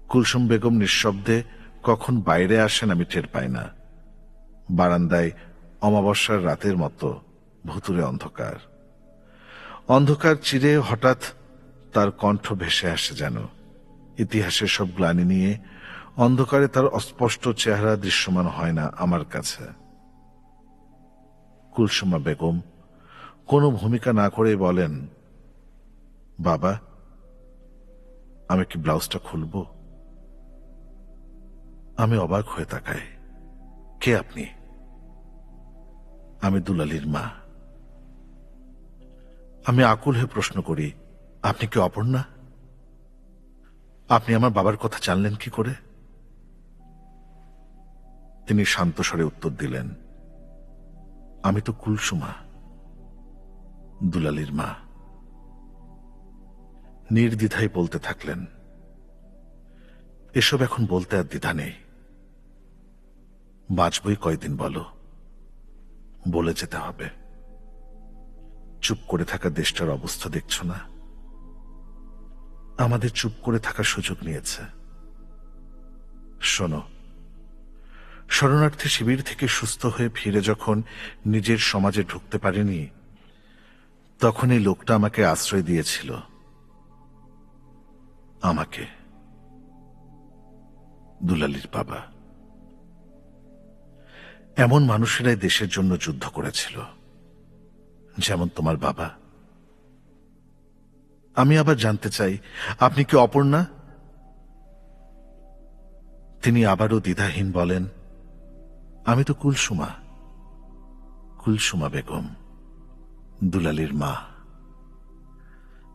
কুলসুম বেগম নিঃশব্দে কখন বাইরে আসেন আমি টের পাই না। বারান্দায় অমাবস্যার রাতের মতো ভুতুরে অন্ধকার। অন্ধকার চিরে হঠাৎ তার কণ্ঠ ভেসে আসে যেন। ইতিহাসের সব গ্লানি নিয়ে অন্ধকারে তার অস্পষ্ট চেহারা দৃশ্যমান হয় না আমার কাছে। কুলসুমা বেগম কোনো ভূমিকা না করে বলেন, বাবা, আমি কি ব্লাউজটা খুলব? আমি অবাক হয়ে তাকাই। কে আপনি? আমি দুলালীর মা। আমি আকুল হয়ে প্রশ্ন করি, আপনি কি অপর্ণা? আপনি আমার বাবার কথা জানলেন কি করে? তিনি শান্ত স্বরে উত্তর দিলেন, আমি তো কুলসুমা, দুলালীর মা। নির্দ্বিধায় বলতে থাকলেন, এসব এখন বলতে আর দ্বিধা নেই। বাঁচবই কয়দিন বলো, বলে যেতে হবে। চুপ করে থাকা দেশটার অবস্থা দেখছো না? আমাদের চুপ করে থাকার সুযোগ নিয়েছে। শোনো, শরণার্থী শিবির থেকে সুস্থ হয়ে ফিরে যখন নিজের সমাজে ঢুকতে পারেনি, তখন এই লোকটা আমাকে আশ্রয় দিয়েছিল। আমাকে, দুলালীর বাবা। এমন মানুষেরাই দেশের জন্য যুদ্ধ করেছিল, যেমন তোমার বাবা। আমি আবার জানতে চাই, আপনি কি অপর্ণা? তিনি আবারও দ্বিধাহীন বলেন, আমি তো কুলসুমা, কুলসুমা বেগম, দুলালীর মা।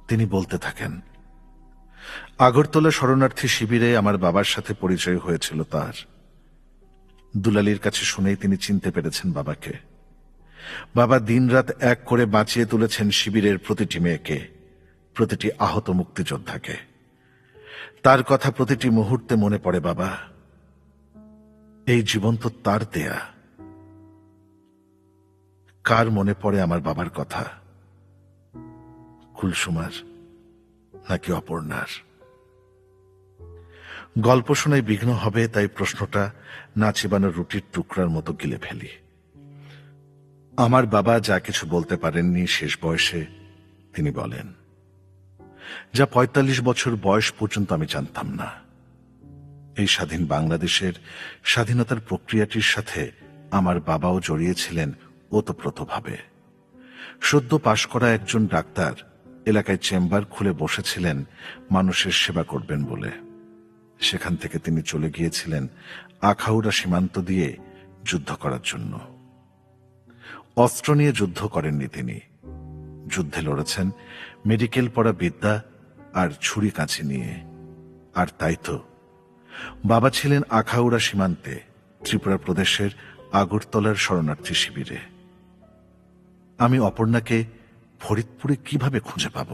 তিনি বলতে থাকেন, আগরতলা শরণার্থী শিবিরে আমার বাবার সাথে পরিচয় হয়েছিল তার। দুলালীর কাছে শুনেই তিনি চিনতে পেরেছেন বাবাকে। বাবা দিনরাত এক করে বাঁচিয়ে তুলেছেন শিবিরের প্রতিটি মেয়েকে, প্রতিটি আহত মুক্তিযোদ্ধাকে। তার কথা প্রতিটি মুহূর্তে মনে পড়ে বাবা। এই জীবন তো তার দেয়া। কার মনে পড়ে আমার বাবার কথা? কুলসুমার নাকি অপর্ণার? গল্প শোনায় বিঘ্ন হবে, তাই প্রশ্নটা না চিবানো রুটির টুকরার মতো গিলে ফেলি। আমার বাবা যা কিছু বলতে পারেননি শেষ বয়সে তিনি বলেন, যা ৪৫ বছর বয়স পর্যন্ত আমি জানতাম না। এই স্বাধীন বাংলাদেশের স্বাধীনতার প্রক্রিয়াটির সাথে আমার বাবাও জড়িয়েছিলেন ওতপ্রোতভাবে। সদ্য পাশ করা একজন ডাক্তার এলাকায় চেম্বার খুলে বসেছিলেন মানুষের সেবা করবেন বলে। সেখান থেকে তিনি চলে গিয়েছিলেন আখাউড়া সীমান্ত দিয়ে যুদ্ধ করার জন্য। অস্ত্র নিয়ে যুদ্ধ করেননি তিনি, যুদ্ধে লড়েছেন মেডিকেল পড়া বিদ্যা আর ছুরি কাঁচি নিয়ে। আর তাই তো বাবা ছিলেন আখাউড়া সীমান্তে ত্রিপুরা প্রদেশের আগরতলার শরণার্থী শিবিরে। আমি অপর্ণাকে ফরিদপুরে কিভাবে খুঁজে পাব?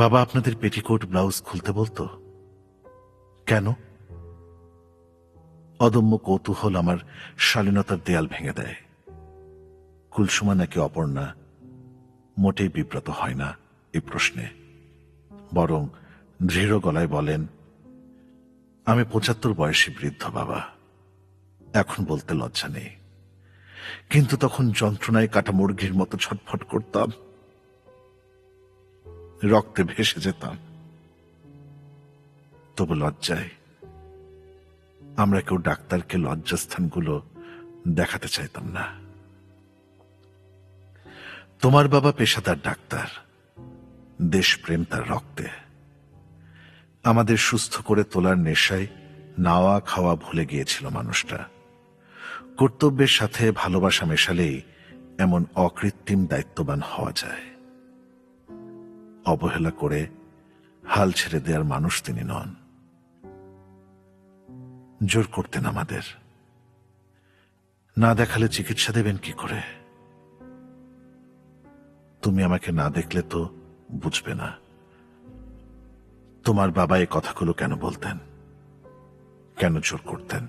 বাবা আপনাদের পেটিকোট ব্লাউজ খুলতে বলতো কেন? অদম্য কৌতূহল আমার শালীনতার দেয়াল ভেঙে দেয়। কুলসুমা নাকি অপর্ণা মোটেই বিব্রত হয় না এই প্রশ্নে, বরং দৃঢ় গলায় বলেন, আমি ৭৫ বয়সী বৃদ্ধ বাবা, এখন বলতে লজ্জা নেই, কিন্তু তখন যন্ত্রণায় কাটা মুরগির মতো ছটফট করতাম, রক্তে ভেসে যেতাম। তবু লজ্জায় আমরা কেউ ডাক্তারকে লজ্জাস্থানগুলো দেখাতে চাইতাম না। তোমার বাবা পেশাদার ডাক্তার, দেশপ্রেম তার রক্তে। আমাদের সুস্থ করে তোলার নেশায় নাওয়া খাওয়া ভুলে গিয়েছিল মানুষটা। কর্তব্যের সাথে ভালোবাসা মেশালেই এমন অকৃত্রিম দায়িত্ববান হওয়া যায়। অবহেলা করে হাল ছেড়ে দেওয়ার মানুষ তিনি নন। জোর করতেন আমাদের, না দেখালে চিকিৎসা দেবেন কি করে? তুমি আমাকে না দেখলে তো বুঝবে না। তোমার বাবা এই কথাগুলো কেন বলতেন, কেন জোর করতেন?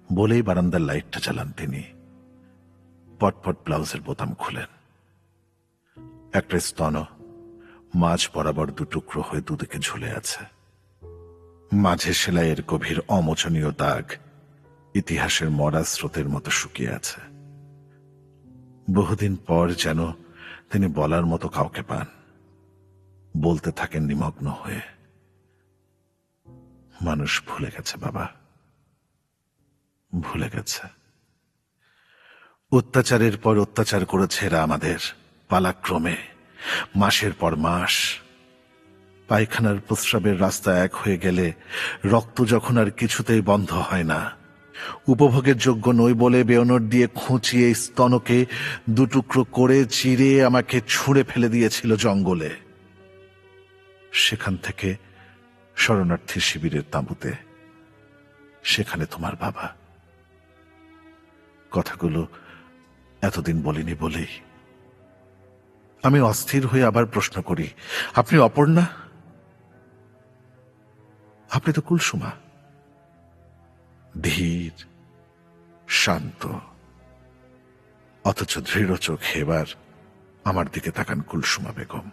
বলেই বারান্দার লাইটটা জ্বালান তিনি। পটপট ব্লাউজের বোতাম খুলেন। একটা স্তন মাঝ বরাবর দুটুকরো হয়ে দুদিকে ঝুলে আছে। মাঝে সেলাইয়ের গভীর অমোচনীয় দাগ ইতিহাসের মরা স্রোতের মতো শুকিয়ে আছে। বহুদিন পর যেন তিনি বলার মতো কাউকে পান। বলতে থাকেন নিমগ্ন হয়ে, মানুষ ভুলে গেছে বাবা, ভুলে গেছে। অত্যাচারের পর অত্যাচার করেছে এরা আমাদের পালাক্রমে, মাসের পর মাস। পায়খানার প্রস্রাবের রাস্তা এক হয়ে গেলে রক্ত যখন আর কিছুতেই বন্ধ হয় না, উপভোগের যোগ্য নই বলে বেয়নট দিয়ে খুঁচিয়ে স্তনকে দুটুকরো করে চিরে আমাকে ছুঁড়ে ফেলে দিয়েছিল জঙ্গলে। সেখান থেকে শরণার্থী শিবিরের তাঁবুতে, সেখানে তোমার বাবা। কথাগুলো এতদিন বলিনি বলেই আমি অস্থির হয়ে আবার প্রশ্ন করি, আপনি অপর্ণা? আপনি তো কুলসুমা। ধীর, শান্ত, অথচ দৃঢ় চোখে এবার আমার দিকে তাকান কুলসুমা বেগম।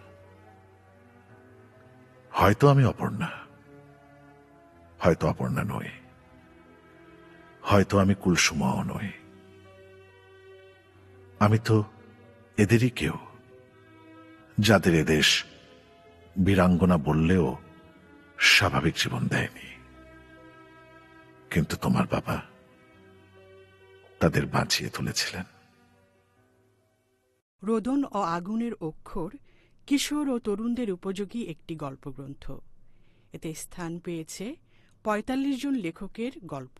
হয়তো আমি অপর্ণা, হয়তো অপর্ণা নই, হয়তো আমি কুলসুমাও নই। আমি তো এদেরই কেউ, যাদের এদেশ বীরাঙ্গনা বললেও স্বাভাবিক জীবন দেয়নি। কিন্তু তোমার বাবা তাদের বাঁচিয়ে তুলেছিলেন। রোদন ও আগুনের অক্ষর কিশোর ও তরুণদের উপযোগী একটি গল্পগ্রন্থ। এতে স্থান পেয়েছে ৪৫ জন লেখকের গল্প,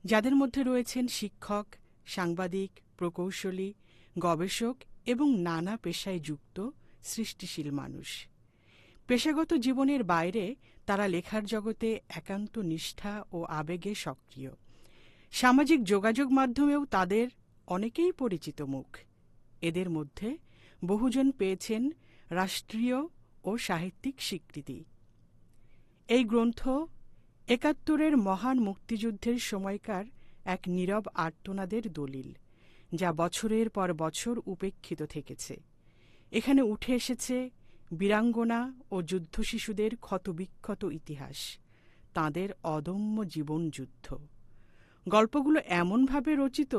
যাদের মধ্যে রয়েছেন শিক্ষক, সাংবাদিক, প্রকৌশলী, গবেষক এবং নানা পেশায় যুক্ত সৃষ্টিশীল মানুষ। পেশাগত জীবনের বাইরে তারা লেখার জগতে একান্ত নিষ্ঠা ও আবেগে সক্রিয়। সামাজিক যোগাযোগ মাধ্যমেও তাদের অনেকেই পরিচিত মুখ। এদের মধ্যে বহুজন পেয়েছেন রাষ্ট্রীয় ও সাহিত্যিক স্বীকৃতি। এই গ্রন্থ ৭১-এর মহান মুক্তিযুদ্ধের সময়কার এক নীরব আর্তনাদের দলিল, যা বছরের পর বছর উপেক্ষিত থেকেছে। এখানে উঠে এসেছে বীরাঙ্গনা ও যুদ্ধশিশুদের ক্ষতবিক্ষত ইতিহাস, তাঁদের অদম্য জীবনযুদ্ধ। গল্পগুলো এমনভাবে রচিত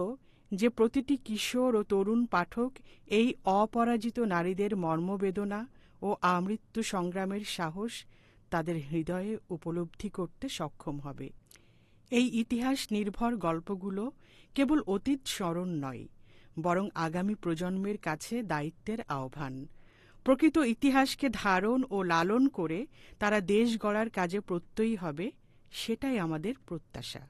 যে প্রতিটি কিশোর ও তরুণ পাঠক এই অপরাজিত নারীদের মর্মবেদনা ও আমৃত্যু সংগ্রামের সাহস তাদের হৃদয়ে উপলব্ধি করতে সক্ষম হবে। এই ইতিহাস নির্ভর গল্পগুলো কেবল অতীত স্মরণ নয়, বরং আগামী প্রজন্মের কাছে দায়িত্বের আহ্বান। প্রকৃত ইতিহাসকে ধারণ ও লালন করে তারা দেশ গড়ার কাজে প্রত্যয়ী হবে, সেটাই আমাদের প্রত্যাশা।